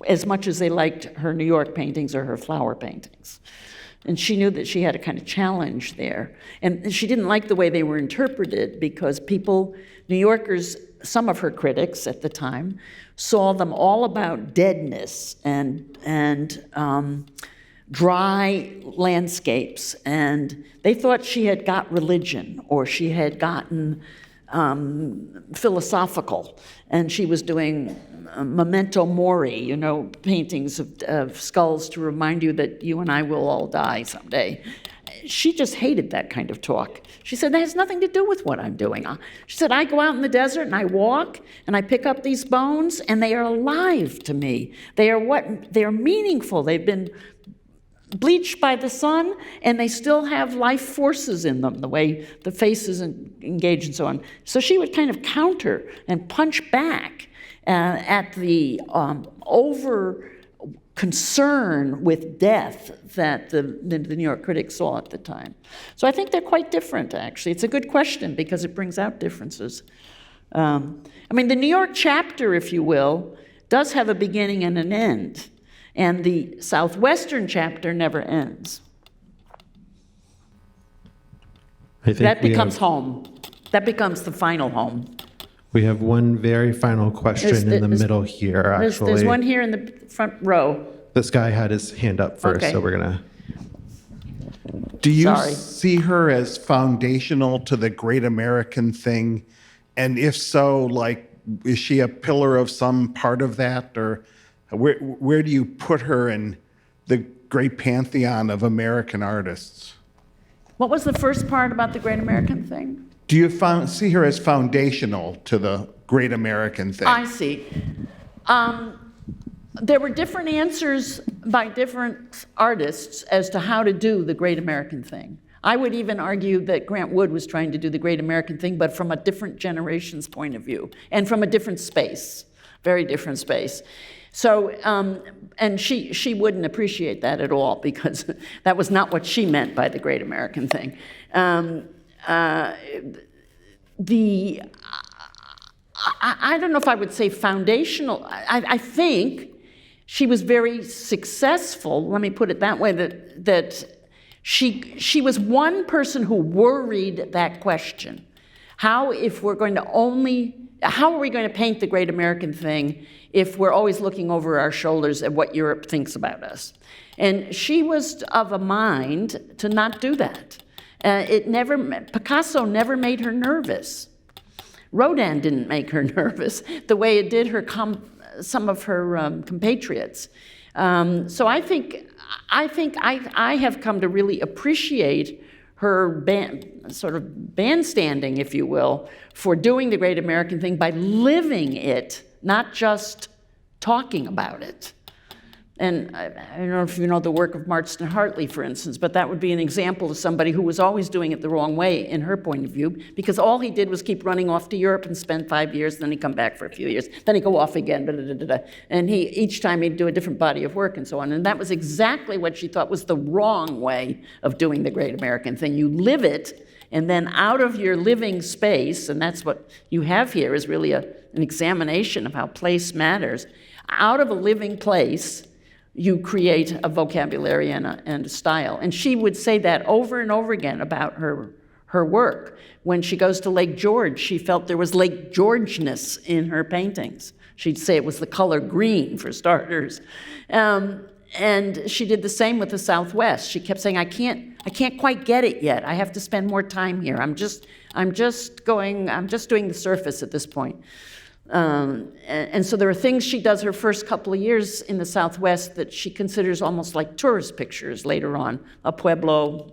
Speaker 3: as much as they liked her New York paintings or her flower paintings. And she knew that she had a kind of challenge there. And she didn't like the way they were interpreted because New Yorkers, some of her critics at the time, saw them all about deadness and dry landscapes, and they thought she had got religion or she had gotten philosophical, and she was doing memento mori, paintings of skulls to remind you that you and I will all die someday. She just hated that kind of talk. She said, that has nothing to do with what I'm doing. She said, I go out in the desert and I walk and I pick up these bones and they are alive to me. They are meaningful. They've been bleached by the sun, and they still have life forces in them, the way the face is engaged and so on. So she would kind of counter and punch back at the over concern with death that the New York critics saw at the time. So I think they're quite different, actually. It's a good question because it brings out differences. The New York chapter, if you will, does have a beginning and an end. And the Southwestern chapter never ends.
Speaker 4: I think
Speaker 3: that becomes home. That becomes the final home.
Speaker 4: We have one very final question in the middle here, actually.
Speaker 3: There's one here in the front row.
Speaker 4: This guy had his hand up first,
Speaker 3: Okay.
Speaker 4: so we're gonna.
Speaker 6: Do you
Speaker 3: Sorry.
Speaker 6: see her as foundational to the Great American thing? And if so, like, is she a pillar of some part of that? Or where do you put her in the great pantheon of American artists?
Speaker 3: What was the first part about the Great American thing?
Speaker 6: Do you see her as foundational to the Great American thing?
Speaker 3: I see. There were different answers by different artists as to how to do the Great American thing. I would even argue that Grant Wood was trying to do the Great American thing, but from a different generation's point of view, and from a different space, very different space. So, and she wouldn't appreciate that at all, because that was not what she meant by the Great American thing. I don't know if I would say foundational. I think she was very successful, let me put it that way, that she was one person who worried that question. How are we going to paint the Great American thing if we're always looking over our shoulders at what Europe thinks about us? And she was of a mind to not do that. Picasso never made her nervous. Rodin didn't make her nervous the way it did some of her compatriots. So I think I have come to really appreciate her sort of bandstanding, if you will, for doing the Great American thing by living it, not just talking about it. And I don't know if you know the work of Marston Hartley, for instance, but that would be an example of somebody who was always doing it the wrong way in her point of view, because all he did was keep running off to Europe and spend 5 years, then he'd come back for a few years, then he'd go off again, and each time he'd do a different body of work and so on. And that was exactly what she thought was the wrong way of doing the Great American thing. You live it, and then out of your living space, and that's what you have here is really an examination of how place matters. Out of a living place, you create a vocabulary and a style. And she would say that over and over again about her work. When she goes to Lake George, she felt there was Lake Georgeness in her paintings. She'd say it was the color green, for starters. And she did the same with the Southwest. She kept saying, I can't quite get it yet. I have to spend more time here. I'm just doing the surface at this point. And so there are things she does her first couple of years in the Southwest that she considers almost like tourist pictures later on. A pueblo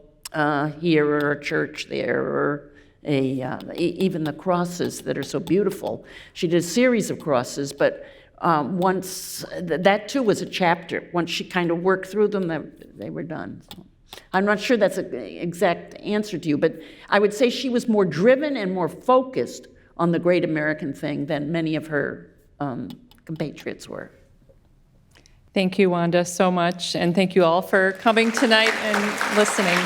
Speaker 3: here, or a church there, or even the crosses that are so beautiful. She did a series of crosses, but once, that too was a chapter. Once she kind of worked through them, they were done. So I'm not sure that's an exact answer to you, but I would say she was more driven and more focused on the Great American thing than many of her compatriots were.
Speaker 2: Thank you, Wanda, so much. And thank you all for coming tonight and listening.